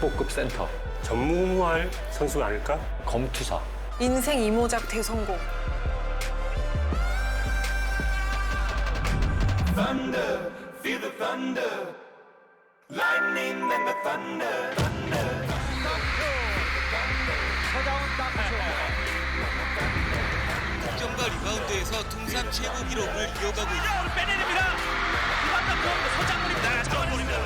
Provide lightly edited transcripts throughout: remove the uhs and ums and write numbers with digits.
국보급 센터. 전무후무할 선수가 아닐까? 검투사. 인생 이모작 대성공. Thunder, feel the thunder. Lightning and the thunder, thunder. 득점과 리바운드에서 통산 최고 기록을 이어가고 있습니다. 빼내냅니다. 리바운드 서장훈입니다. 서장훈입니다.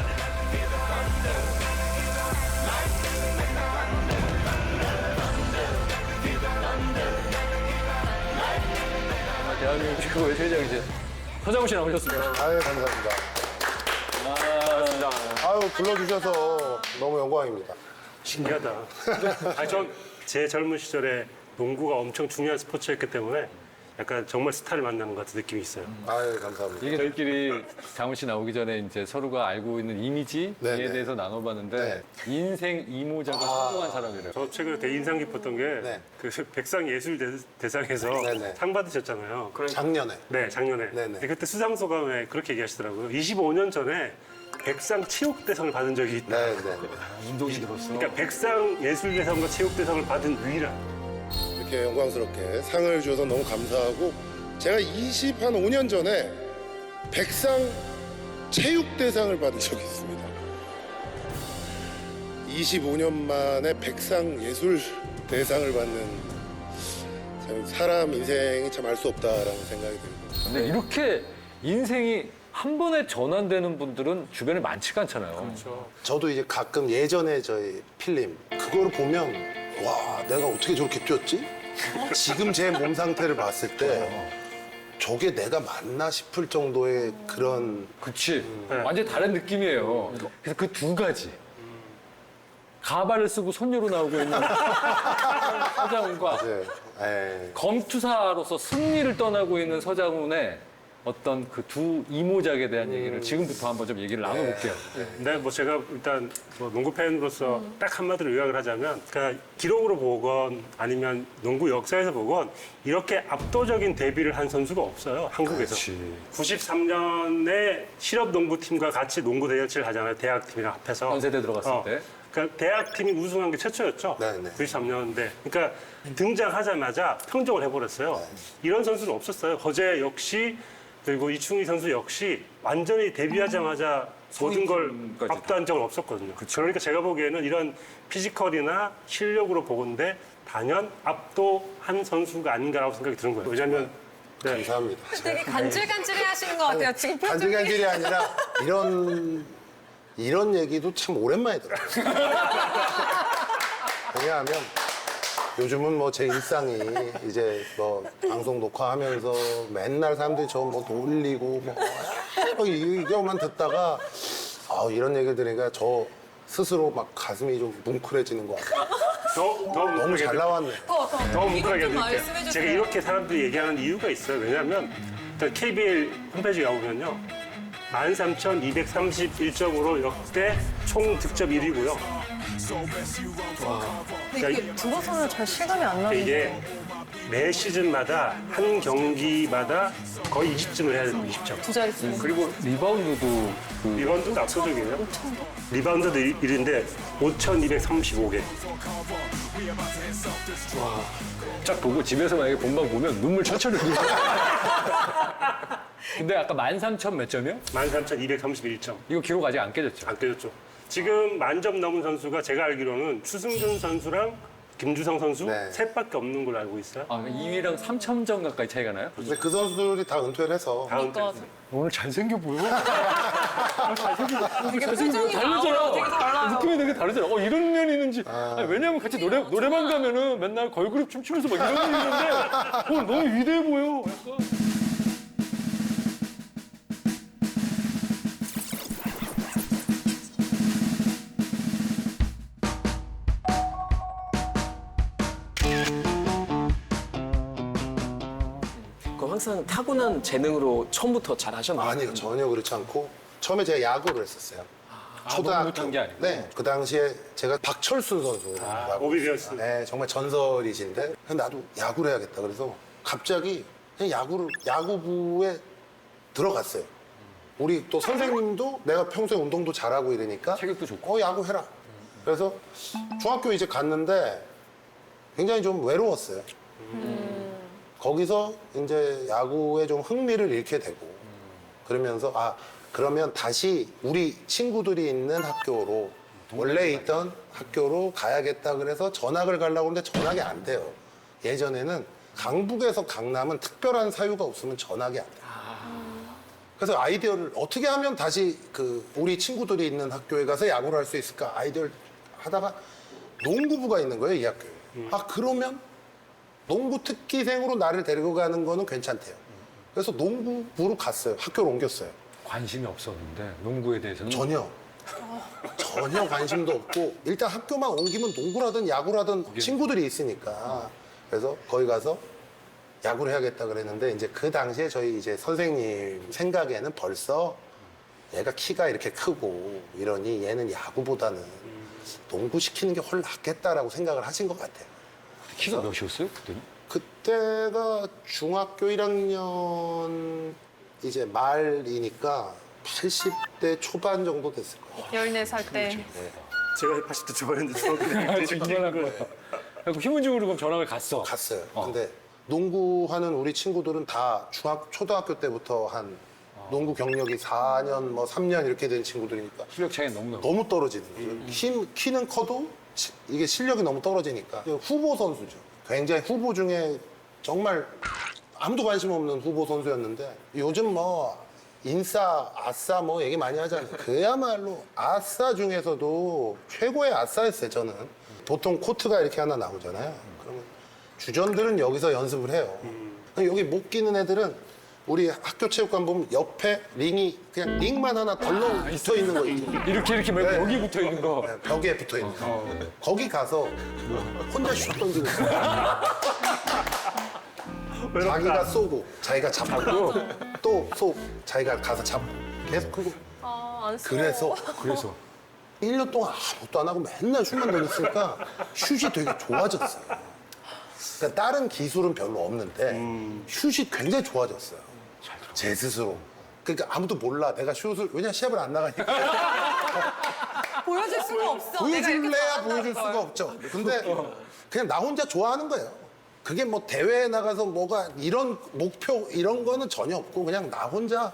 대한민국 최고의 최장이제 서장훈 씨 나오셨습니다. 아유, 감사합니다. 아유, 불러주셔서 너무 영광입니다. 신기하다. 아니, 제 젊은 시절에 농구가 엄청 중요한 스포츠였기 때문에 약간 정말 스타를 만나는 것 같은 느낌이 있어요. 아유, 감사합니다. 이게 저희끼리 장훈 씨 나오기 전에 이제 서로가 알고 있는 이미지에 네네. 대해서 나눠봤는데 네. 인생 이모작을 성공한 사람이래요. 저 최근에 되게 인상 깊었던 게 네. 그 백상예술대상에서 네네. 상 받으셨잖아요. 작년에. 네, 작년에. 네네. 근데 그때 수상소감에 그렇게 얘기하시더라고요. 25년 전에 백상 체육대상을 받은 적이 있다. 네, 네. 운동인으로서. 그러니까 백상 예술대상과 체육대상을 받은 유일한. 이렇게 영광스럽게 상을 주셔서 너무 감사하고 제가 25년 전에 백상 체육대상을 받은 적이 있습니다. 25년 만에 백상 예술대상을 받는 참 사람 인생이 참 알 수 없다라는 생각이 듭니다. 근데 이렇게 인생이 한 번에 전환되는 분들은 주변에 많지가 않잖아요. 그렇죠. 저도 이제 가끔 예전에 저희 필름 그거를 보면 와 내가 어떻게 저렇게 뛰었지? 지금 제 몸 상태를 봤을 때 저게 내가 맞나 싶을 정도의 그런 그치. 완전히 다른 느낌이에요. 그래서 그 두 가지. 가발을 쓰고 손녀로 나오고 있는 서장훈과 예. 검투사로서 승리를 떠나고 있는 서장훈의 어떤 그 두 이모작에 대한 얘기를 지금부터 한번 좀 얘기를 나눠볼게요. 근데 뭐 제가 일단 뭐 농구 팬으로서 딱 한마디로 요약을 하자면, 그러니까 기록으로 보건 아니면 농구 역사에서 보건 이렇게 압도적인 데뷔를 한 선수가 없어요, 한국에서. 93년에 실업 농구팀과 같이 농구 대잔치를 하잖아요, 대학팀이랑 합해서. 연세대 들어갔을 때. 그러니까 대학팀이 우승한 게 최초였죠. 네네. 93년인데. 그러니까 등장하자마자 평정을 해버렸어요. 이런 선수는 없었어요. 허재 역시, 그리고 이충희 선수 역시 완전히 데뷔하자마자 모든 걸 성인까지 압도한 적은 없었거든요. 그러니까 제가 보기에는 이런 피지컬이나 실력으로 보건데 단연 압도한 선수가 아닌가라고 생각이 드는 거예요. 왜냐하면 감사합니다. 되게 간질간질해 하시는 것 같아요. 지금 표정이. 간질간질이 아니라 이런 얘기도 참 오랜만에 들어요. 왜냐하면 요즘은 뭐 제 일상이 이제 뭐 방송 녹화하면서 맨날 사람들이 저 뭐 놀리고 뭐 이거만 듣다가 이런 얘기를 들으니까 저 스스로 막 가슴이 좀 뭉클해지는 것 같아요. 너무 잘 나왔네. 더 뭉클하게 이것 좀 해드릴게요. 말씀해 주세요. 제가 이렇게 사람들이 얘기하는 이유가 있어요. 왜냐하면 일단 KBL 홈페이지에 가보면요, 13,231점으로 역대 총 득점 1위고요. 근데 이게 들어서는 잘 실감이 안 나는데. 이게 매 시즌마다 한 경기마다 거의 20점을 해야 됩니다. 20점. 두 자릿수. 그리고 리바운드도 리바운드도 압도적이에요. 리바운드도 1인데 5,235개. 쫙 보고 집에서 만약에 본방 보면 눈물 철철 흘리고. 근데 아까 13,000 몇 점이요? 13,231점. 이거 기록 아직 안 깨졌죠? 안 깨졌죠. 지금 10,000점 넘은 선수가 제가 알기로는 추승준 선수랑 김주성 선수 네. 셋밖에 없는 걸로 알고 있어요. 2위랑 3,000점 가까이 차이가 나요? 근데 그 선수들이 다 은퇴를 해서 다음 그러니까 오늘 잘생겨 보여. 되게 표정이 다르잖아. 되게 달라요. 느낌이 되게 다르잖아. 이런 면이 있는지. 아니, 왜냐면 같이 노래방 가면은 맨날 걸그룹 춤추면서 막 이런 게 있는데, 너무 위대해 보여. 약간. 그럼 항상 타고난 재능으로 처음부터 잘 하셨나요? 아니요, 전혀 그렇지 않고 처음에 제가 야구를 했었어요. 너무 못한 게 아니고? 네, 그 당시에 제가 박철순 선수 오비비언스. 네, 정말 전설이신데 나도 야구를 해야겠다. 그래서 갑자기 그냥 야구부에 들어갔어요. 우리 또 선생님도 내가 평소에 운동도 잘하고 이러니까 체격도 좋고. 야구해라. 그래서 중학교 이제 갔는데 굉장히 좀 외로웠어요. 거기서 이제 야구에 좀 흥미를 잃게 되고 그러면서 그러면 다시 우리 친구들이 있는 학교로 원래 있던 학교로 가야겠다 그래서 전학을 가려고 하는데 전학이 안 돼요. 예전에는 강북에서 강남은 특별한 사유가 없으면 전학이 안 돼요. 그래서 아이디어를 어떻게 하면 다시 우리 친구들이 있는 학교에 가서 야구를 할 수 있을까 아이디어를 하다가 농구부가 있는 거예요, 이 학교에. 그러면 농구 특기생으로 나를 데리고 가는 거는 괜찮대요. 그래서 농구부로 갔어요. 학교를 옮겼어요. 관심이 없었는데 농구에 대해서는 전혀 관심도 없고 일단 학교만 옮기면 농구라든 야구라든 친구들이 있으니까 그래서 거기 가서 야구를 해야겠다 그랬는데 이제 그 당시에 저희 이제 선생님 생각에는 벌써 얘가 키가 이렇게 크고 이러니 얘는 야구보다는 농구 시키는 게 훨씬 낫겠다라고 생각을 하신 것 같아요. 키가 몇이었어요 그때는? 그때가 중학교 1학년 이제 말이니까 80대 초반 정도 됐을 거예요. 14살 때. 제가 80대 초반인데 중학교 지금 이만한 거예요. 그래서 힘은중으로 그럼 전학을 갔어. 갔어요. 근데 농구하는 우리 친구들은 다 초등학교 때부터 한 농구 경력이 4년, 뭐 3년 이렇게 된 친구들이니까 실력 차이가 너무 너무 떨어지는 거예요. 키는 커도 이게 실력이 너무 떨어지니까 후보 선수죠. 굉장히 후보 중에 정말 아무도 관심 없는 후보 선수였는데 요즘 뭐 인싸, 아싸 뭐 얘기 많이 하잖아요. 그야말로 아싸 중에서도 최고의 아싸였어요, 저는. 보통 코트가 이렇게 하나 나오잖아요. 그러면 주전들은 여기서 연습을 해요. 여기 못 끼는 애들은 우리 학교 체육관 보면 옆에 링이 그냥 링만 하나 덜렁 붙어 있는 거 있죠. 이렇게 네. 여기 붙어 있는 거. 네, 벽에 붙어 있는 거. 거기 가서 혼자 슛 던지고 있어요. 자기가 쏘고 자기가 잡고 또 쏘고 자기가 가서 잡고 계속 그거 안 써. 그래서 1년 동안 아무것도 안 하고 맨날 슛만 던졌으니까 슛이 되게 좋아졌어요. 그러니까 다른 기술은 별로 없는데 슛이 굉장히 좋아졌어요. 제 스스로. 그러니까 아무도 몰라. 내가 슛을 왜냐 시합을 안 나가니까. 보여줄 수가 없어. 내가 이렇게 보여줄래야 잘한다는 보여줄 걸. 수가 없죠. 근데 그냥 나 혼자 좋아하는 거예요. 그게 뭐 대회에 나가서 뭐가 이런 목표 이런 거는 전혀 없고 그냥 나 혼자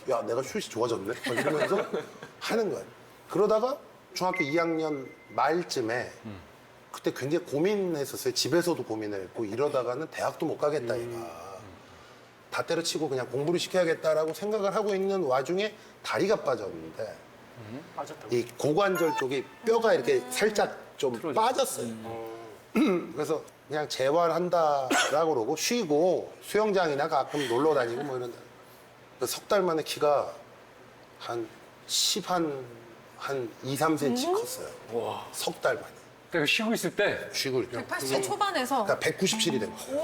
야 내가 슛이 좋아졌네 막 이러면서 하는 거예요. 그러다가 중학교 2학년 말쯤에 그때 굉장히 고민했었어요. 집에서도 고민을 했고 이러다가는 대학도 못 가겠다 얘가. 다 때려치고 그냥 공부를 시켜야겠다라고 생각을 하고 있는 와중에 다리가 빠졌는데 빠졌다고. 이 고관절 쪽이 뼈가 이렇게 살짝 좀 빠졌어요. 그래서 그냥 재활한다라고 그러고 쉬고 수영장이나 가끔 놀러 다니고 뭐 이런다. 석 달 만에 키가 한 2, 3cm 컸어요. 석 달 만에. 내가 쉬고 있을 때 쉬고 있죠. 80 초반에서. 그러니까 197이 된 거예요.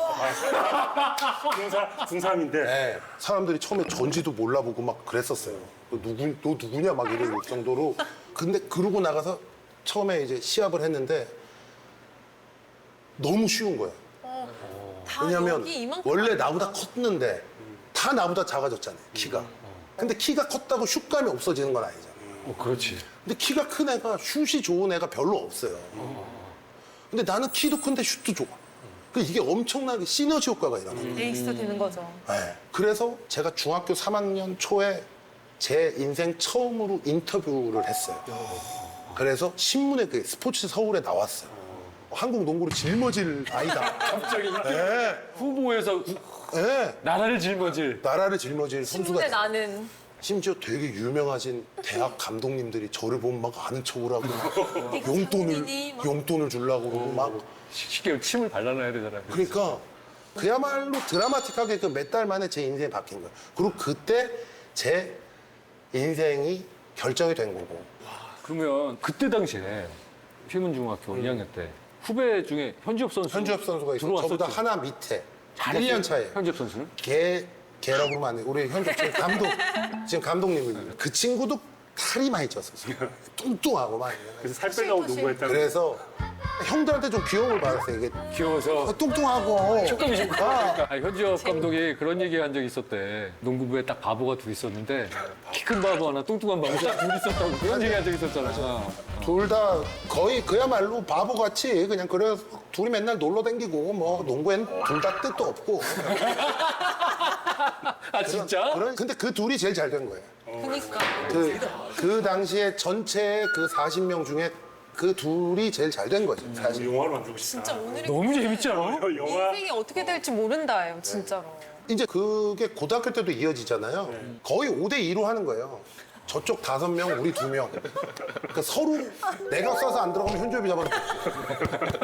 중3인데 네. 사람들이 처음에 전지도 몰라보고 막 그랬었어요. 너 누구냐 막 이럴 정도로. 근데 그러고 나가서 처음에 이제 시합을 했는데 너무 쉬운 거예요. 다 왜냐면 여기 이만큼 원래 하니까. 나보다 컸는데 다 나보다 작아졌잖아요, 키가. 근데 키가 컸다고 슛감이 없어지는 건 아니잖아요. 그렇지. 근데 키가 큰 애가 슛이 좋은 애가 별로 없어요. 근데 나는 키도 큰데 슛도 좋아. 그 이게 엄청나게 시너지 효과가 일어나요. 에이스도 되는 거죠. 네. 그래서 제가 중학교 3학년 초에 제 인생 처음으로 인터뷰를 했어요. 그래서 신문에 그 스포츠 서울에 나왔어요. 한국 농구를 짊어질 아이다. 갑자기 네. 후보에서 네. 나라를 짊어질. 나라를 짊어질 선수가 신문에 됐어요. 나는. 심지어 되게 유명하신 대학 감독님들이 저를 보면 막 아는 척을 하고 막 장군이니 막. 용돈을 주려고 그러고 막 쉽게 침을 발라놔야 되잖아요. 그러니까 그야말로 드라마틱하게 그 몇 달 만에 제 인생이 바뀐 거예요. 그리고 그때 제 인생이 결정이 된 거고. 그러면 그때 당시에 휘문중학교 2학년 때 후배 중에 현지엽 선수 현주엽 선수가 있어요. 들어왔었죠? 저보다 하나 밑에 잘했어요? 1년 차에. 현지엽 선수는? 걔라고 그러면 안 돼. 우리 현주 지금 감독님입니다. 그 친구도 살이 많이 쪘었어요. 뚱뚱하고 막. 그래서 살 빼려고 농구했다고. 그래서 형들한테 좀 귀여움을 받았어요. 이게 귀여워서 뚱뚱하고. 조금씩 현지혁 감독이 그런 얘기 한 적이 있었대. 농구부에 딱 바보가 둘 있었는데 키 큰 바보 하나, 뚱뚱한 바보 딱둘 있었다고 그런 얘기 한 적 있었잖아. 둘 다 거의 그야말로 바보같이 그냥 그래서 둘이 맨날 놀러 다니고 뭐 농구엔 둘 다 뜻도 없고. 아 진짜? 근데 그 둘이 제일 잘 된 거예요. 그니까. 그 당시에 전체 그 40명 중에 그 둘이 제일 잘 된 거죠. 사실. 영화로 만들고 싶다. 진짜 오늘의 너무 재밌지 않아? 영화 인생이 어떻게 될지 모른다예요, 진짜로. 이제 그게 고등학교 때도 이어지잖아요. 거의 5대2로 하는 거예요. 저쪽 5명, 우리 2명. 그러니까 서로 내가 쏴서 안 들어가면 현주엽이 잡았는데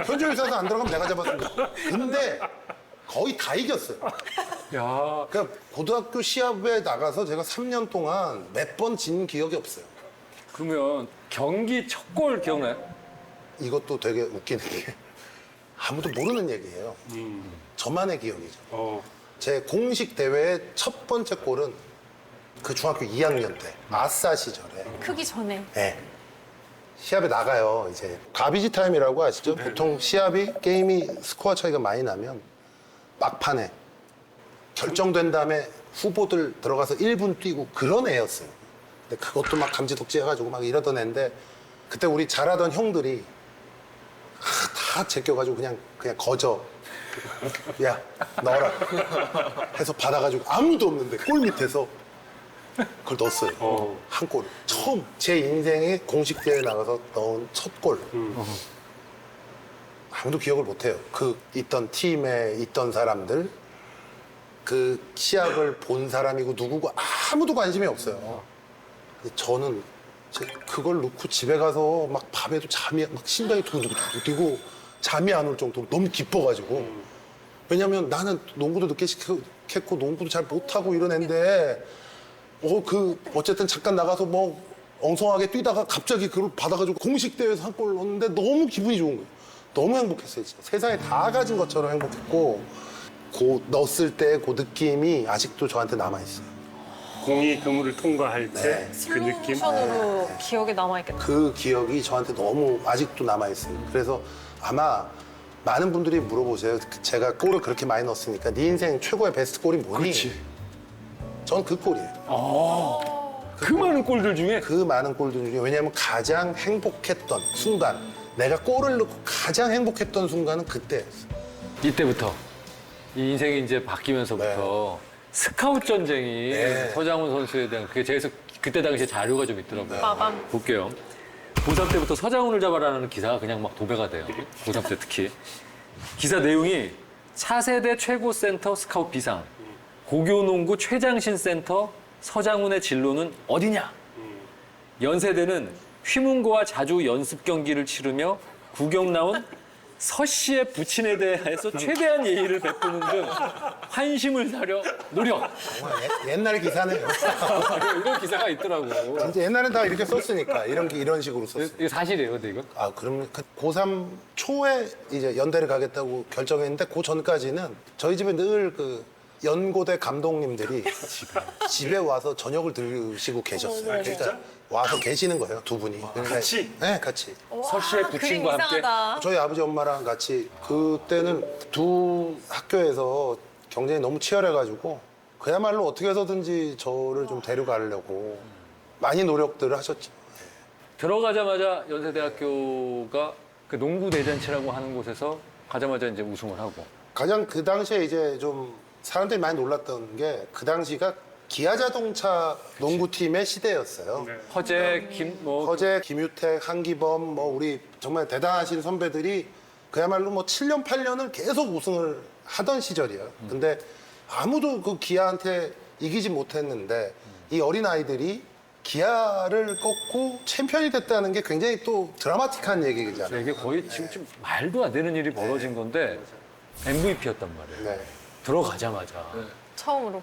현주엽이 쏴서 안 들어가면 내가 잡았는데 근데 거의 다 이겼어요. 야, 그러니까 고등학교 시합에 나가서 제가 3년 동안 몇 번 진 기억이 없어요. 그러면 경기 첫 골 기억나요? 이것도 되게 웃기는 게 아무도 모르는 얘기예요. 저만의 기억이죠. 제 공식 대회의 첫 번째 골은 그 중학교 2학년 때 아싸 시절에 크기 전에. 네. 시합에 나가요. 이제 가비지 타임이라고 아시죠? 보통 시합이 게임이 스코어 차이가 많이 나면 막판에 결정된 다음에 후보들 들어가서 1분 뛰고 그런 애였어요. 근데 그것도 막 감지독지 해가지고 막 이러던 애인데 그때 우리 잘하던 형들이 다 제껴가지고 그냥 거저 야 넣어라 해서 받아가지고 아무도 없는데 골 밑에서 그걸 넣었어요. 한 골. 처음 제 인생에 공식 대회 나가서 넣은 첫 골. 아무도 기억을 못해요. 그 있던 팀에 있던 사람들, 그 시합을 본 사람이고 누구고 아무도 관심이 없어요. 근데 저는 그걸 놓고 집에 가서 막 밤에도 잠이 막 심장이 두근두근 뛰고 잠이 안 올 정도로 너무 기뻐가지고. 왜냐면 나는 농구도 늦게 시작했고 농구도 잘 못하고 이런 애인데 어쨌든 잠깐 나가서 뭐 엉성하게 뛰다가 갑자기 그걸 받아가지고 공식 대회에서 한 골 넣었는데 너무 기분이 좋은 거예요. 너무 행복했어요. 진짜. 세상에 다 가진 것처럼 행복했고 넣었을 때 그 느낌이 아직도 저한테 남아있어요. 공이 그물을 통과할 때 그 느낌. 슬로모션으로 기억에 남아있겠다. 그 기억이 저한테 너무 아직도 남아있어요. 그래서 아마 많은 분들이 물어보세요. 제가 골을 그렇게 많이 넣었으니까 네 인생 최고의 베스트 골이 뭐니? 그렇지. 전 그 골이에요. 그 많은 골들 중에 그 많은 골들 중에 왜냐하면 가장 행복했던 순간 내가 골을 넣고 가장 행복했던 순간은 그때였어요. 이때부터 이 인생이 이제 바뀌면서부터 스카웃 전쟁이 네. 서장훈 선수에 대한 그게 제에서 그때 당시에 자료가 좀 있더라고요. 빠밤. 볼게요. 고3 때부터 서장훈을 잡아라는 기사가 그냥 막 도배가 돼요. 고3 때 특히. 기사 내용이 차세대 최고 센터 스카웃 비상, 고교농구 최장신 센터 서장훈의 진로는 어디냐? 연세대는 휘문고와 자주 연습 경기를 치르며 구경 나온 서 씨의 부친에 대해서 최대한 예의를 베푸는 등 환심을 사려 노력. 정말 옛날 기사네요. 이런 기사가 있더라고. 진짜 옛날엔 다 이렇게 썼으니까 이런 식으로 썼어요. 이거 사실이에요, 근데 이거? 그럼 고3 초에 이제 연대를 가겠다고 결정했는데 그 전까지는 저희 집에 늘 그 연고대 감독님들이 집에 와서 저녁을 드시고 계셨어요. 그러니까 와서 계시는 거예요, 두 분이. 그러니까 같이? 네, 같이. 서 씨의 그림 부친과 함께. 이상하다. 저희 아버지 엄마랑 같이 그때는 두 학교에서 경쟁이 너무 치열해가지고 그야말로 어떻게 해서든지 저를 좀 데려가려고 많이 노력들을 하셨죠. 들어가자마자 연세대학교가 그 농구 대잔치라고 하는 곳에서 가자마자 이제 우승을 하고. 가장 그 당시에 이제 좀 사람들이 많이 놀랐던 게 그 당시가 기아자동차 농구팀의 시대였어요. 허재, 허재, 김유택, 한기범, 뭐 우리 정말 대단하신 선배들이 그야말로 뭐 7년, 8년을 계속 우승을 하던 시절이에요. 근데 아무도 그 기아한테 이기지 못했는데 이 어린아이들이 기아를 꺾고 챔피언이 됐다는 게 굉장히 또 드라마틱한 얘기잖아요. 이게 거의 지금 좀 말도 안 되는 일이 벌어진 건데 MVP였단 말이에요. 네. 들어가자마자. 처음으로.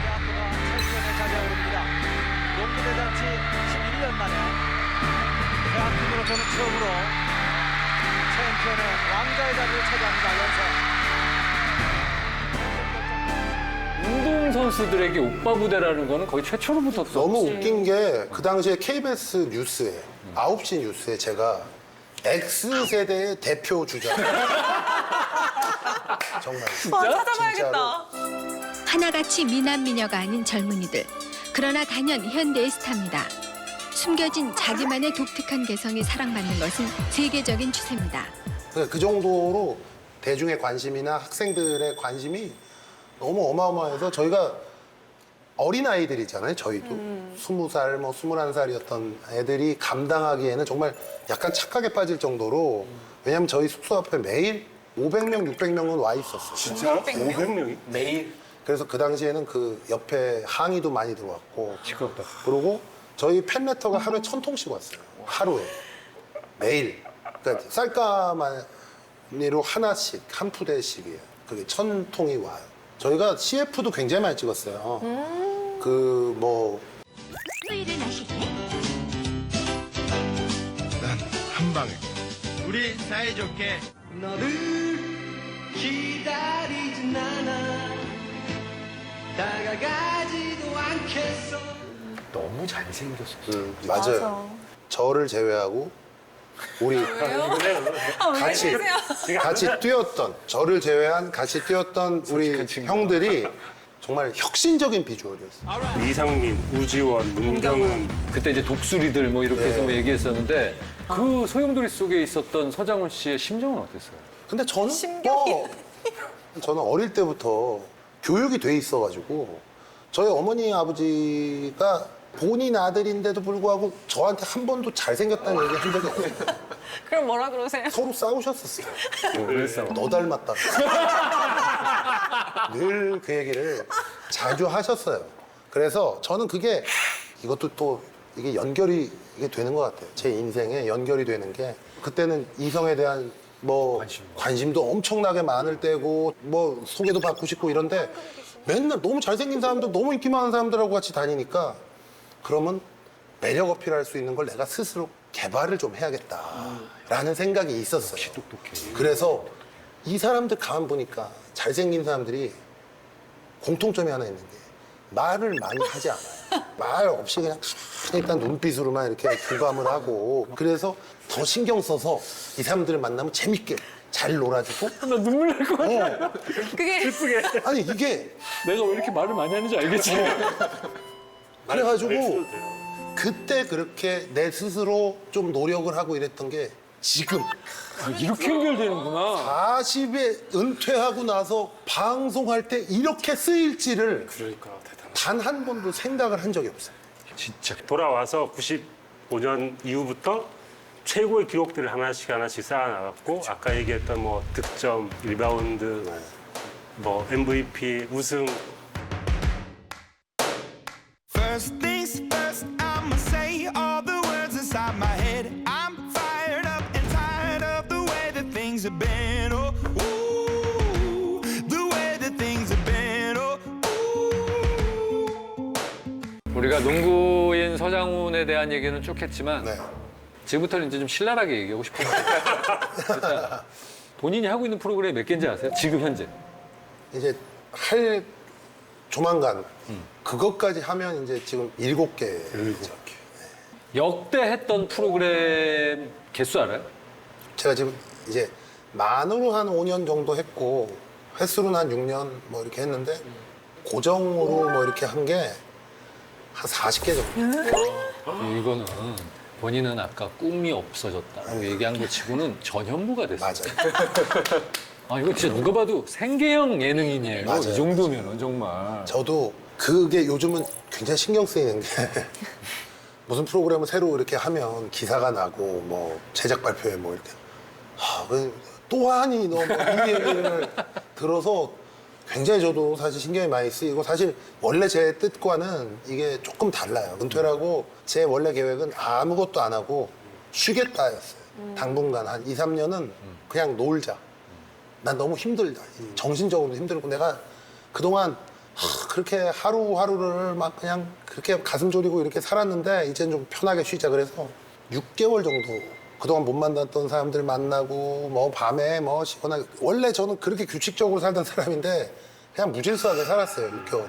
대학교가 챔피언에 찾아오릅니다. 농구 대잔치 11년 만에 선수는 처음으로 챔피언의 왕자의 자리를 차지합니다. 연서. 운동 선수들에게 오빠 부대라는 거는 거의 최초로 붙었어. 너무 웃긴 게 그 당시에 KBS 뉴스에 9시 뉴스에 제가 X세대의 대표 주자 정말 찾아봐야겠다. 하나같이 미남미녀가 아닌 젊은이들. 그러나 단연 현대의 스타입니다. 숨겨진 자기만의 독특한 개성이 사랑받는 것은 세계적인 추세입니다. 그러니까 그 정도로 대중의 관심이나 학생들의 관심이 너무 어마어마해서 저희가 어린 아이들이잖아요. 저희도 20살, 뭐 21살이었던 애들이 감당하기에는 정말 약간 착하게 빠질 정도로 왜냐면 저희 숙소 앞에 매일 500명, 600명은 와 있었어요. 진짜? 500명이? 매일 그래서 그 당시에는 그 옆에 항의도 많이 들어왔고 시끄럽다. 그리고 저희 팬레터가 하루에 1000통씩 왔어요. 하루에. 매일. 그러니까 쌀가마니로 하나씩, 한 푸대씩이에요. 그게 1000통이 와요. 저희가 CF도 굉장히 많이 찍었어요. 그 뭐 후회를 하시게? 난 한 방에. 우리 사이좋게. 너를 기다리진 않아. 다가가지도 않겠어. 너무 잘생겼었어. 맞아요. 저를 제외하고 우리 같이 뛰었던 저를 제외한 같이 뛰었던 우리 형들이 정말 혁신적인 비주얼이었어요. 이상민, 우지원, 문경은 그때 이제 독수리들 뭐 이렇게 해서 네. 얘기했었는데 그 소용돌이 속에 있었던 서장훈 씨의 심정은 어땠어요? 근데 저는 심경이. 저는 어릴 때부터 교육이 돼 있어가지고 저희 어머니 아버지가 본인 아들인데도 불구하고 저한테 한 번도 잘생겼다는 얘기 한 적이 없어요. 그럼 뭐라 그러세요? 서로 싸우셨었어요. 그랬어. 너 닮았다. 늘 그 얘기를 자주 하셨어요. 그래서 저는 그게 이것도 또 이게 연결이 이게 되는 것 같아요. 제 인생에 연결이 되는 게 그때는 이성에 대한 뭐 관심도 엄청나게 많을 때고 뭐 소개도 받고 싶고 이런데 맨날 너무 잘생긴 사람들 너무 인기 많은 사람들하고 같이 다니니까 그러면 매력 어필할 수 있는 걸 내가 스스로 개발을 좀 해야겠다라는 생각이 있었어요. 그래서 이 사람들 가만 보니까 잘생긴 사람들이 공통점이 하나 있는 게 말을 많이 하지 않아요. 말 없이 그냥 일단 눈빛으로만 이렇게 교감을 하고 그래서 더 신경 써서 이 사람들을 만나면 재밌게 잘 놀아주고 나 눈물 날 것 같아. 그게 아니 이게 내가 왜 이렇게 말을 많이 하는지 알겠지? 그래가지고 그때 그렇게 내 스스로 좀 노력을 하고 이랬던 게 지금 이렇게 연결되는구나. 40에 은퇴하고 나서 방송할 때 이렇게 쓰일지를 그러니까 대단하다. 단 한 번도 생각을 한 적이 없어요. 진짜. 돌아와서 95년 이후부터 최고의 기록들을 하나씩 쌓아나갔고 아까 얘기했던 뭐 득점, 리바운드, 뭐 MVP, 우승 First things first, I'ma say all the words inside my head. I'm fired up and tired of the way that things have been. Oh, ooh, the way that things have been. Oh, ooh. 우리가 농구인 서장훈에 대한 얘기는 쭉 했지만 네. 지금부터는 이제 좀 신랄하게 얘기하고 싶어요. 일단 본인이 하고 있는 프로그램이 몇 개인지 아세요? 지금 현재. 이제 할 조만간 그것까지 하면 이제 지금 7개. 역대 했던 프로그램 개수 알아요? 제가 지금 이제 만으로 한 5년 정도 했고 횟수로는 한 6년 뭐 이렇게 했는데 고정으로 뭐 이렇게 한 게 한 40개 정도. 이거는 본인은 아까 꿈이 없어졌다고 얘기한 것 치고는 전현무가 됐어요. 맞아요. 아, 이거 진짜 누가 봐도 생계형 예능인이에요. 맞아요. 이 정도면은 정말. 저도 그게 요즘은 굉장히 신경 쓰이는 게 무슨 프로그램을 새로 이렇게 하면 기사가 나고 뭐 제작 발표에 뭐 이렇게 또 하니 너 뭐 이 얘기를 들어서 굉장히 저도 사실 신경이 많이 쓰이고 사실 원래 제 뜻과는 이게 조금 달라요. 은퇴라고 제 원래 계획은 아무것도 안 하고 쉬겠다였어요. 당분간 한 2, 3년은 그냥 놀자. 난 너무 힘들다. 정신적으로도 힘들고 내가 그동안 그렇게 하루하루를 막 그냥 그렇게 가슴 졸이고 이렇게 살았는데 이제는 좀 편하게 쉬자 그래서 6개월 정도 그동안 못 만났던 사람들 만나고 뭐 밤에 뭐 시원하게 원래 저는 그렇게 규칙적으로 살던 사람인데 그냥 무질서하게 살았어요 6개월.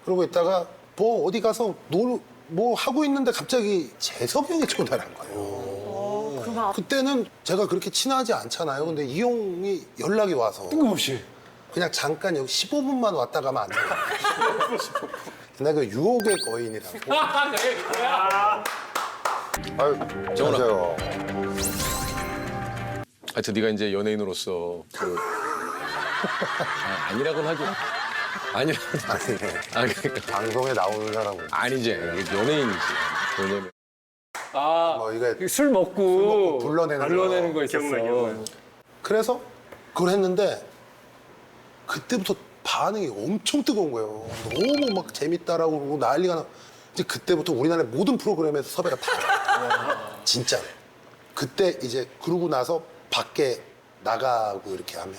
그러고 있다가 뭐 어디 가서 뭐 하고 있는데 갑자기 재석이 형이 전화를 한 거예요. 그때는 제가 그렇게 친하지 않잖아요. 근데 이 형이 연락이 와서 뜬금없이. 그냥 잠깐 여기 15분만 왔다 가면 안 돼요. 내가 그 유혹의 거인이라고. 아유, 정훈아. 안녕하세요. 하여튼 네가 이제 연예인으로서 아니라고는 하죠. 아니라고. 아니, 그러니까 방송에 나오는 사람은 아니지. 연예인이지. 왜냐면 뭐 이게 술 먹고 불러내는 거 있었어. 기억나요. 그래서 그걸 했는데 그때부터 반응이 엄청 뜨거운 거예요. 너무 막 재밌다라고 그러고 난리가 나. 이제 그때부터 우리나라 모든 프로그램에서 섭외가 다 진짜. 그때 이제 그러고 나서 밖에 나가고 이렇게 하면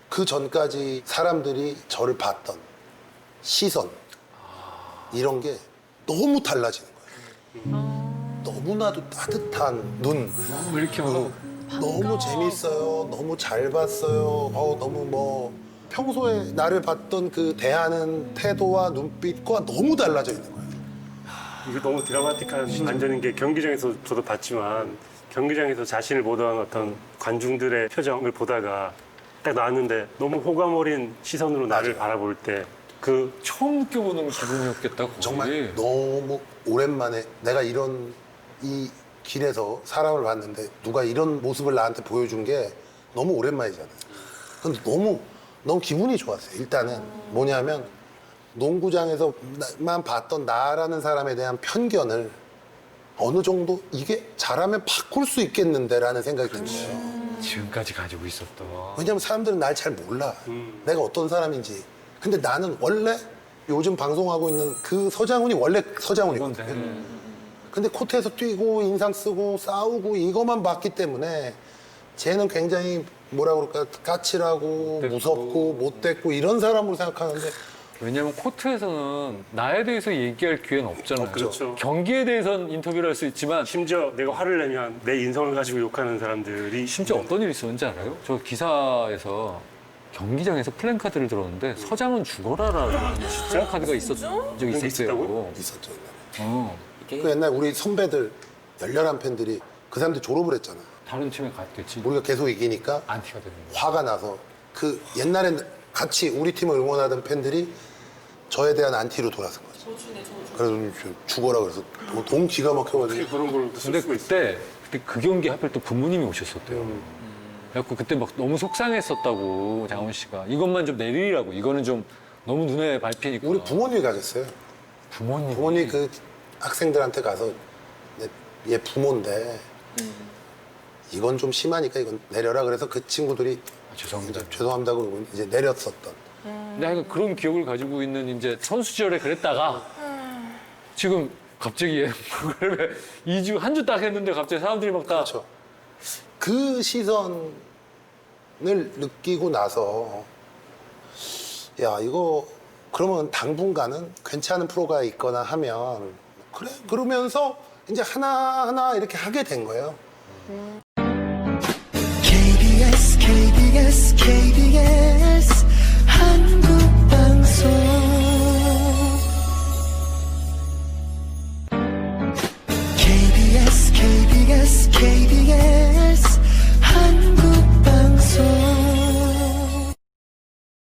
그 전까지 사람들이 저를 봤던 시선 이런 게 너무 달라지는 거예요. 너무나도 따뜻한 눈. 왜 이렇게 하고. 너무 재밌어요. 너무 잘 봤어요. 너무 뭐 평소에 나를 봤던 그 대하는 태도와 눈빛과 너무 달라져 있는 거예요. 이게 너무 드라마틱한 반전인 게 경기장에서 저도 봤지만 경기장에서 자신을 보던 어떤 관중들의 표정을 보다가 딱 나왔는데 너무 호감 어린 시선으로 나를 바라볼 때 그 처음 느껴보는 기분이었겠다. 거의. 정말 너무 오랜만에 내가 이런 이 길에서 사람을 봤는데 누가 이런 모습을 나한테 보여준 게 너무 오랜만이잖아요. 근데 너무 기분이 좋았어요. 일단은 뭐냐면 농구장에서만 봤던 나라는 사람에 대한 편견을 어느 정도 이게 잘하면 바꿀 수 있겠는데라는 생각이 든 거예요. 지금까지 가지고 있었던. 왜냐면 사람들은 날 잘 몰라. 내가 어떤 사람인지. 근데 나는 원래 요즘 방송하고 있는 그 서장훈이 원래 서장훈이거든요. 근데 코트에서 뛰고 인상 쓰고 싸우고 이것만 봤기 때문에 쟤는 굉장히 뭐라 그럴까 까칠하고 무섭고 못됐고 이런 사람으로 생각하는데 왜냐면 코트에서는 나에 대해서 얘기할 기회는 없잖아요. 그렇죠. 경기에 대해서는 인터뷰를 할 수 있지만 심지어 내가 화를 내면 내 인성을 가지고 욕하는 사람들이 심지어 어떤 일이 있었는지 알아요? 저 기사에서 경기장에서 플랜카드를 들었는데 서장은 죽어라라는 플랜카드가 있었던 적이 있었어요. 있었다고요? 있었죠. 어. 그 옛날 우리 선배들 열렬한 팬들이 그 사람들 졸업을 했잖아. 다른 팀에 갔겠지. 우리가 계속 이기니까 안티가 되는 거야. 화가 나서 그 옛날엔 같이 우리 팀을 응원하던 팬들이 저에 대한 안티로 돌아선 거죠. 그래서 죽어라 그래서 너무 기가 막혀가지고. 그런 걸 쓸 근데 수가 있어. 그때 그 경기 하필 또 부모님이 오셨었대요. 그래갖고 그때 막 너무 속상했었다고 장훈 씨가 이것만 좀 내리라고 이거는 좀 너무 눈에 밟히니까. 우리 부모님이 가졌어요. 부모님이 그 학생들한테 가서 얘 부모인데 이건 좀 심하니까 이건 내려라 그래서 그 친구들이 죄송합니다 그러고 이제 내렸었던. 근데 하여간 그런 기억을 가지고 있는 이제 선수 시절에 그랬다가 지금 갑자기 그러면 2주 한 주 딱 했는데 갑자기 사람들이 막 다 그렇죠. 그 시선을 느끼고 나서 야 이거 그러면 당분간은 괜찮은 프로가 있거나 하면 그래 그러면서 이제 하나하나 이렇게 하게 된 거예요. KBS KBS KBS 한국